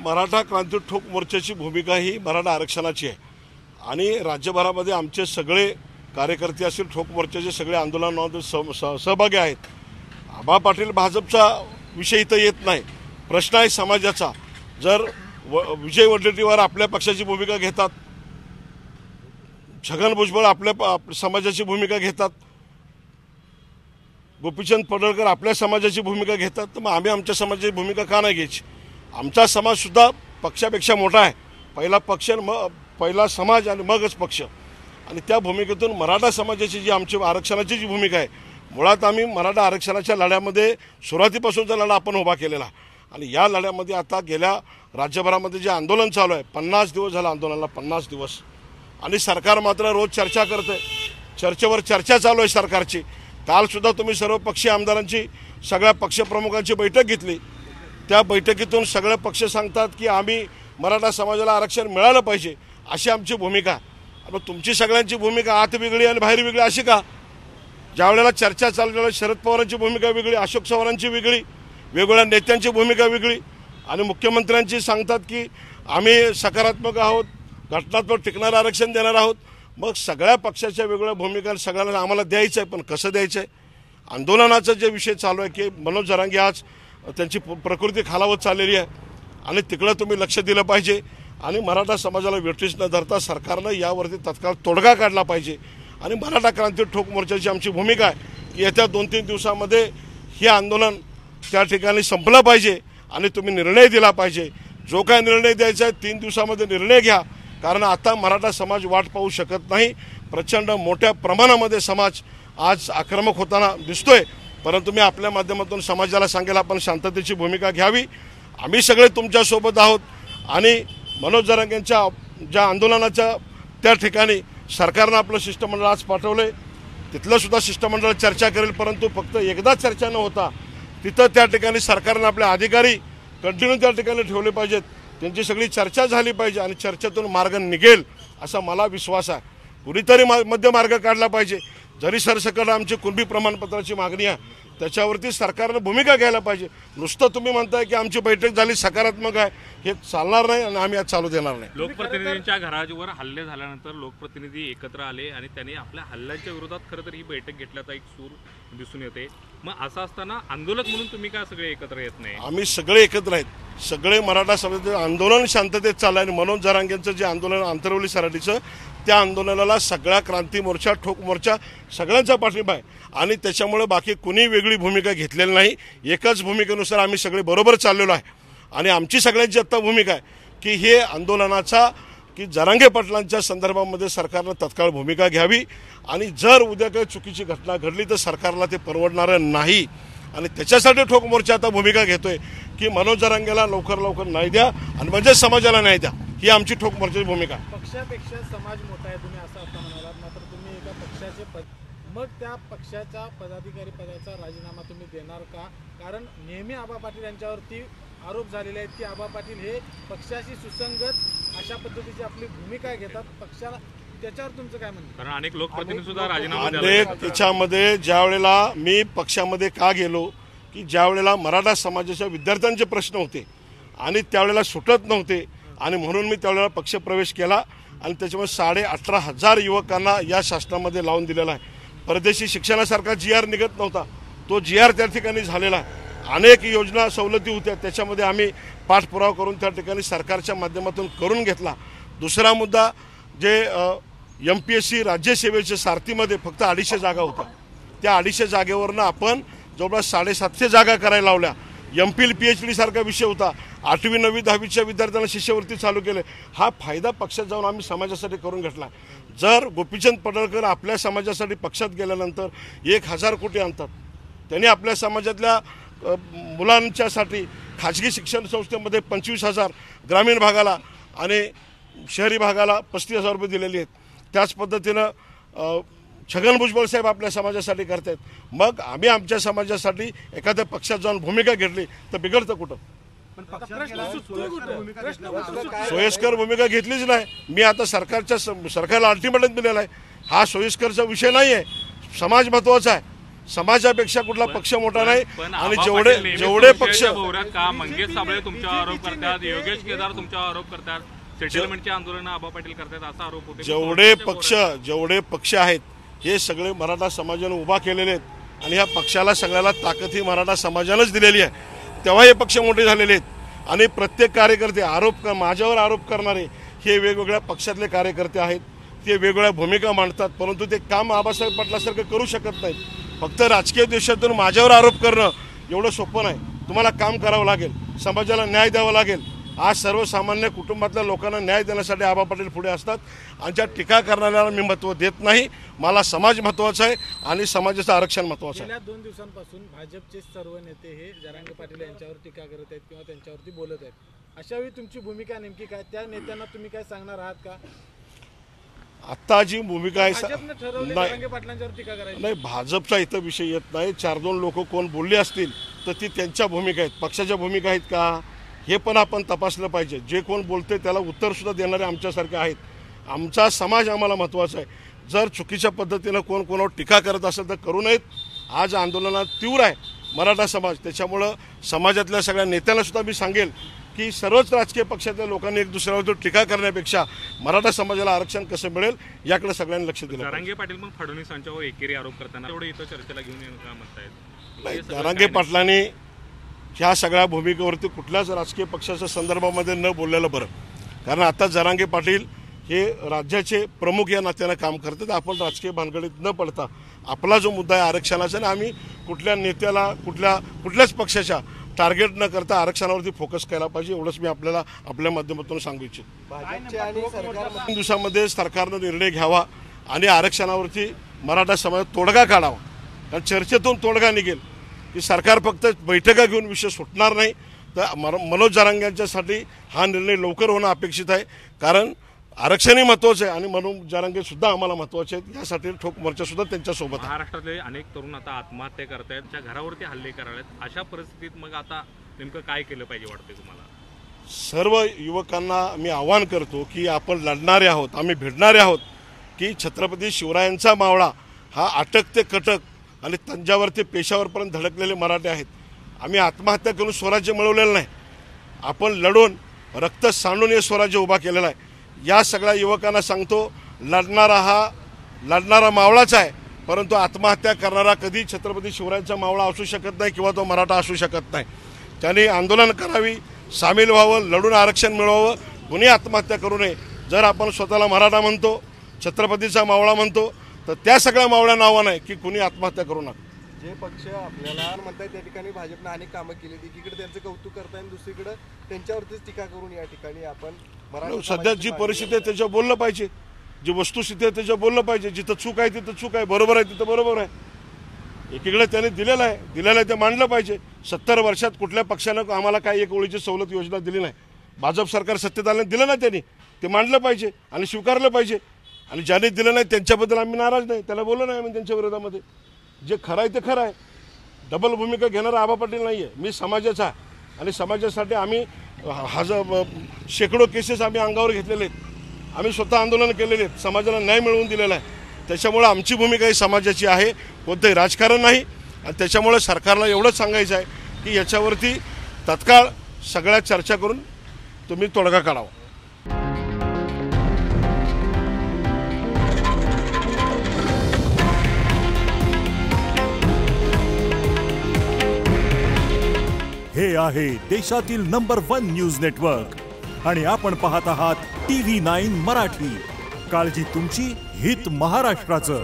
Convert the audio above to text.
मराठा क्रांती ठोक मोर्चाची भूमिका ही मराठा आरक्षणाची आहे आणि राज्यभरामध्ये आमचे सगळे कार्यकर्ते असतील, ठोक मोर्चाचे सगळे आंदोलनामध्ये सहभागी आहेत। आबा पाटील भाजपचा विषय इथं येत नाही, प्रश्न आहे समाजाचा। जर विजय वडेट्टीवार आपल्या पक्षाची भूमिका घेतात, छगन भुजबळ आपल्या समाजाची भूमिका घेतात, गोपीचंद पडळकर आपल्या समाजाची भूमिका घेतात, तर मग आम्ही आमच्या समाजाची भूमिका का नाही घ्यायची? आमचा समाजसुद्धा पक्षापेक्षा मोठा आहे। पहिला पक्ष, पहिला समाज आणि मगच पक्ष। आणि त्या भूमिकेतून मराठा समाजाची जी आमची आरक्षणाची जी भूमिका आहे, मुळात आम्ही मराठा आरक्षणाच्या लढ्यामध्ये सुरुवातीपासूनचा लढा आपण उभा केलेला आणि या लढ्यामध्ये आता गेल्या राज्यभरामध्ये जे आंदोलन चालू आहे, 50 दिवस झालं आंदोलनाला, 50 दिवस, आणि सरकार मात्र रोज चर्चा करते, चर्चेवर चर्चा चालू आहे सरकारची। कालसुद्धा तुम्ही सर्वपक्षीय आमदारांची, सगळ्या पक्षप्रमुखांची बैठक घेतली। त्या बैठकीतून सगळे पक्ष सांगतात की आम्ही मराठा समाजाला आरक्षण मिळालं पाहिजे, अशी आमची भूमिका। आता तुमची सगळ्यांची भूमिका आत वेगळी आणि बाहेर वेगळी अशी का? ज्यावेळेला चर्चा चालू, शरद पवारांची भूमिका वेगळी, अशोक चव्हाणांची वेगळी, वेगवेगळ्या नेत्यांची भूमिका वेगळी, आणि मुख्यमंत्र्यांची सांगतात की आम्ही सकारात्मक आहोत, घटनात्मक टिकणारं आरक्षण देणार आहोत। मग सगळ्या पक्षाच्या वेगवेगळ्या भूमिका सगळ्यांना आम्हाला द्यायचं आहे, पण कसं द्यायचं आहे? आंदोलनाचा जे विषय चालू आहे की मनोज जरांगे आज त्यांची प्रकृती खालावत चाललेली आहे आणि तिकडं तुम्ही लक्ष दिलं पाहिजे आणि मराठा समाजाला वेठीस न धरता सरकारनं यावरती तत्काळ तोडगा काढला पाहिजे। आणि मराठा क्रांती ठोक मोर्चाची आमची भूमिका आहे की येत्या 2-3 दिवसामध्ये हे आंदोलन त्या ठिकाणी संपलं पाहिजे आणि तुम्ही निर्णय दिला पाहिजे। जो काय निर्णय द्यायचा आहे 3 दिवसामध्ये निर्णय घ्या, कारण आता मराठा समाज वाट पाहू शकत नाही। प्रचंड मोठ्या प्रमाणामध्ये समाज आज आक्रमक होताना दिसतोय, परंतु मी आपल्या माध्यमातून समाजाला सांगेल आपण शांततेची भूमिका घ्यावी। आम्ही सगळे तुमच्यासोबत आहोत आणि मनोज जरांगेंच्या ज्या आंदोलनाच्या त्या ठिकाणी सरकारनं आपलं शिष्टमंडळ आज पाठवलंय, तिथलं सुद्धा शिष्टमंडळ चर्चा करेल, परंतु फक्त एकदा चर्चा न होता तिथं त्या ठिकाणी सरकारनं आपले अधिकारी कंटिन्यू त्या ठिकाणी ठेवले पाहिजेत, त्यांची सगळी चर्चा झाली पाहिजे आणि चर्चेतून मार्ग निघेल असा मला विश्वास आहे। कुणीतरी मध्य मार्ग काढला पाहिजे। जरी सरसकट आमची कुणबी प्रमाणपत्राची मागणी आहे त्याच्यावरती सरकारनं भूमिका घ्यायला पाहिजे। नुसतं तुम्ही म्हणताय की आमची बैठक झाली सकारात्मक आहे, हे चालणार नाही आणि आम्ही आज चालू देणार नाही। लोकप्रतिनिधींच्या घरावर हल्ले झाल्यानंतर लोकप्रतिनिधी एकत्र आले आणि त्यांनी आपल्या हल्ल्याच्या विरोधात खरं तर ही बैठक घेतल्याचा एक सूर दिसून येते। मग असं असताना आंदोलक म्हणून तुम्ही का सगळे एकत्र येत नाही? आम्ही सगळे एकत्र आहेत, सगळे मराठा समाजाचं आंदोलन शांततेत चाललं आहे। मनोज जरांगेंचं जे आंदोलन आंतरवली सराटीचं, त्या आंदोलनाला सगळा क्रांती मोर्चा, ठोक मोर्चा सगळ्यांचा पाठिंबा आहे आणि त्याच्यामुळे बाकी कुणी वेगळी भूमिका घेतलेली नाही। एकच भूमिकेनुसार आम्ही सगळे बरोबर चाललेलो आहे आणि आमची सगळ्यांची आत्ता भूमिका आहे की हे आंदोलनाचा की जरांगे पाटलांच्या संदर्भामध्ये सरकारनं तत्काळ भूमिका घ्यावी आणि जर उद्या काही चुकीची घटना घडली तर सरकारला ते परवडणारं नाही आणि त्याच्यासाठी ठोक मोर्चा आता भूमिका घेतोय की मनोज जरांगेला लवकर न्याय द्या आणि म्हणजे समाजाला न्याय द्या, ही आमची ठोक मोर्चाची भूमिका आहे। पक्षापेक्षा समाज मोठा आहे तुम्ही असं आता म्हणालात, मात्र तुम्ही एका पक्षाचे मग त्या पक्षाच्या पदाधिकारी पदाचा राजीनामा तुम्ही देणार का? कारण नेहमी आबा पाटील यांच्यावरती आरोप झालेले आहेत की आबा पाटील हे पक्षाशी सुसंगत अशा पद्धतीची आपली भूमिका घेतात पक्षाला, त्याच्यावर तुमचं काय म्हणणं? कारण अनेक लोकप्रतिनिधी सुद्धा राजीनामा त्याच्यामध्ये ज्यावेळेला मी पक्षामध्ये का गेलो की ज्यावेळेला मराठा समाजाच्या विद्यार्थ्यांचे प्रश्न होते आणि त्यावेळेला सुटत नव्हते आणि म्हणून मी त्यावेळेला पक्षप्रवेश केला आणि त्याच्यामुळे 18,500 युवकांना या शासनामध्ये लावून दिलेला आहे। परदेशी शिक्षणासारखा GR निघत नव्हता, तो GR त्या ठिकाणी झालेला आहे। अनेक योजना सवलती होत्या, त्याच्यामध्ये आम्ही पाठपुरावा करून त्या ठिकाणी सरकारच्या माध्यमातून करून घेतला। दुसरा मुद्दा जे MPSC राज्यसेवेच्या सारथीमध्ये फक्त 250 जागा होत्या, त्या 250 जागेवरनं आपण जवळपास 750 जागा करायला लावल्या। MPhil PhD सारखा विषय होता, 8वी 9वी 10वीच्या विद्यार्थ्यांना शिष्यवृत्ती चालू केले। हा फायदा पक्षात जाऊन आम्ही समाजासाठी करून घेतला। जर गोपीचंद पडळकर आपल्या समाजासाठी पक्षात गेल्यानंतर 1000 कोटी आणतात, त्यांनी आपल्या समाजातल्या मुलांच्यासाठी खाजगी शिक्षण संस्थेमध्ये 25,000, ग्रामीण भागाला आणि शहरी भागाला 35,000 रुपये दिलेले आहेत। त्याच पद्धतीनं छगन भुजबळ साहेब आपल्या समाजासाठी करतात। मग आम्ही आमच्या समाजासाठी एखाद्या पक्षात जाऊन भूमिका घेतली तर बिघडतं कुठं? सोयीस्कर भूमिका घेतलीच नाही। मी आता सरकारला अल्टिमेटम दिलेला आहे, हा सोयीस्करचा विषय नाही आहे, समाज महत्त्वाचा आहे। समाजापेक्षा कुठला पक्ष मोठा नाही. पण आणि आबा जेवढे पाटील नेहमी जेवढे पक्ष संशयाच्या भोवऱ्यात का मंगेश साबळे तुमच्यावर आरोप करतात, योगेश केदार तुमच्यावर आरोप करतात, सेटलमेंटचे आंदोलन आबा पाटील करतात असा आरोप होते. जेवढे पक्ष आहेत हे सगळे मराठा समाजाने उभा केलेले आहेत आणि ह्या पक्षाला सगळ्याला ताकद ही मराठा समाजानंच दिलेली आहे. तेव्हा हे पक्ष मोठे झालेले आहेत. आणि प्रत्येक कार्यकर्ते माझ्यावर आरोप करणारे हे वेगवेगळ्या पक्षातले कार्यकर्ते आहेत. ते वेगवेगळ्या भूमिका मांडतात, परंतु ते काम आबासाहेब पाटलासारखं करू शकत नाहीत. फक्त राजकीय द्वेषातून माझ्यावर आरोप करणं एवढं सोपं नाही. तुम्हाला काम करावं लागेल, समाजाला न्याय द्यावा लागेल. आज सर्वसामान्य कुटुंबातल्या लोकांना न्याय देण्यासाठी आबा पाटील पुढे असतात. आमच्या टीका करणाऱ्याला मी महत्त्व देत नाही. मला समाज महत्त्वाचा आहे आणि समाजाचं आरक्षण महत्त्वाचं आहे. गेल्या 2 दिवसांपासून भाजपचे सर्व नेते हे जरांगे पाटील यांच्यावर टीका करत आहेत किंवा त्यांच्यावरती बोलत आहेत. अशावेळी तुमची भूमिका नेमकी काय? त्या नेत्यांना तुम्ही काय सांगणार आहात का? आत्ता जी भूमिका आहे भाजपने ठरवले जरांगे पाटलांच्यावर टीका करायची नाही, भाजपचा इथं विषय येत नाही. 4-2 लोक कोण बोलले असतील तर ती त्यांच्या भूमिका आहेत, पक्षाच्या भूमिका आहेत का हे पण आपण तपासलं पाहिजे. जे कोण बोलते त्याला उत्तरसुद्धा देणारे आमच्यासारखे आहेत. आमचा समाज आम्हाला महत्त्वाचा आहे. जर चुकीच्या पद्धतीनं कोण कोणावर टीका करत असेल तर करू नयेत. आज आंदोलनात तीव्र आहे मराठा समाज. त्याच्यामुळं समाजातल्या सगळ्या नेत्यांना सुद्धा मी सांगेल की सर्वच राजकीय पक्षातल्या लोकांनी एक दुसऱ्यावर टीका करण्यापेक्षा मराठा समाजाला आरक्षण कसं मिळेल याकडे सगळ्यांनी लक्ष दिलं. जरांगे पाटील मग फडणवीसांच्यावर एकेरी आरोप करताना तेवढे इथं चर्चेला घेऊन येणं का म्हणतायत? नाही, जरांगे पाटलांनी ह्या सगळ्या भूमिकेवरती कुठल्याच राजकीय पक्षाच्या संदर्भामध्ये न बोललेलं बरं. कारण आता जरांगे पाटील हे राज्याचे प्रमुख या नात्यानं काम करतात. आपण राजकीय भानगडीत न पडता आपला जो मुद्दा आहे आरक्षणाचा आणि आम्ही कुठल्या नेत्याला कुठल्याच पक्षाच्या टार्गेट न करता आरक्षणावरती फोकस केला पाहिजे एवढंच मी आपल्याला आपल्या माध्यमातून सांगू इच्छितो. 3 दिवसामध्ये सरकारनं निर्णय घ्यावा आणि आरक्षणावरती मराठा समाज तोडगा काढावा. कारण चर्चेतून तोडगा निघेल की सरकार फक्त बैठका घेऊन विषय सुटणार नाही. तर मनोज जरांगेंच्यासाठी हा निर्णय लवकर होणं अपेक्षित आहे. कारण आरक्षणही महत्त्वाचं आहे आणि मनोज जरांगे सुद्धा आम्हाला महत्त्वाचे आहेत. यासाठी ठोक मोर्चा सुद्धा त्यांच्यासोबत आहे. महाराष्ट्रातले अनेक तरुण आता आत्महत्या करतायत, त्या घरावरती हल्ले करायला. अशा परिस्थितीत मग आता नेमकं काय केलं पाहिजे वाटते तुम्हाला? सर्व युवकांना मी आवाहन करतो की आपण लढणारे आहोत, आम्ही भिडणारे आहोत. की छत्रपती शिवरायांचा मावळा हा अटक ते कटक आणि तंजावर ते पेशावरपर्यंत धडकलेले मराठे आहेत. आम्ही आत्महत्या करून स्वराज्य मिळवलेलं नाही. आपण लढून रक्त सांडून हे स्वराज्य उभा केलेलं आहे. या सगळ्या युवकांना सांगतो, लढणारा मावळाच आहे, परंतु आत्महत्या करणारा कधी छत्रपती शिवरायांचा मावळा असू शकत नाही किंवा तो मराठा असू शकत नाही. त्यांनी आंदोलन करावी, सामील व्हावं, लढून आरक्षण मिळवावं, कुणी आत्महत्या करू नये. जर आपण स्वतःला मराठा म्हणतो, छत्रपतीचा मावळा म्हणतो, तर त्या सगळ्या मावळ्या नावानं आहे की कुणी आत्महत्या करू नका. जे पक्ष आपल्याला म्हणतात त्या ठिकाणी भाजपनं अनेक कामं केली, एकीकडे त्यांचं कौतुक करताय आणि दुसरीकडे त्यांच्यावरतीच टीका करून या ठिकाणी आपण सध्या जी परिस्थिती आहे त्याच्यावर बोललं पाहिजे. जी वस्तुस्थिती आहे त्याच्यावर बोललं पाहिजे. जिथं चूक आहे तिथं चूक आहे, बरोबर आहे तिथं बरोबर आहे. एकीकडे त्याने दिलेलं आहे ते मांडलं पाहिजे. 70 वर्षात कुठल्या पक्षानं आम्हाला काही एक ओळीची सवलत योजना दिली नाही. भाजप सरकार सत्तेत आल्याने दिलं ना, त्यांनी ते मांडलं पाहिजे आणि स्वीकारलं पाहिजे. आणि ज्याने दिलं नाही त्यांच्याबद्दल आम्ही नाराज नाही, त्याला बोललो नाही आम्ही त्यांच्या विरोधामध्ये. जे खरं आहे ते खरं आहे. डबल भूमिका घेणारा आबा पाटील नाही आहे. मी समाजाचा आहे आणि समाजासाठी आम्ही शेकडो केसेस आम्ही अंगावर घेतलेले आहेत. आम्ही स्वतः आंदोलन केलेले आहेत, समाजाला न्याय मिळवून दिलेला आहे. त्याच्यामुळे आमची भूमिका ही समाजाची आहे, कोणतंही राजकारण नाही. आणि त्याच्यामुळे सरकारला एवढंच सांगायचं आहे की याच्यावरती तत्काळ सगळ्या चर्चा करून तुम्ही तोडगा काढावा. हे आहे देशातील नंबर 1 न्यूज नेटवर्क आणि आपण पाहत आहात TV9 मराठी. काळजी तुमची, हित महाराष्ट्राचं.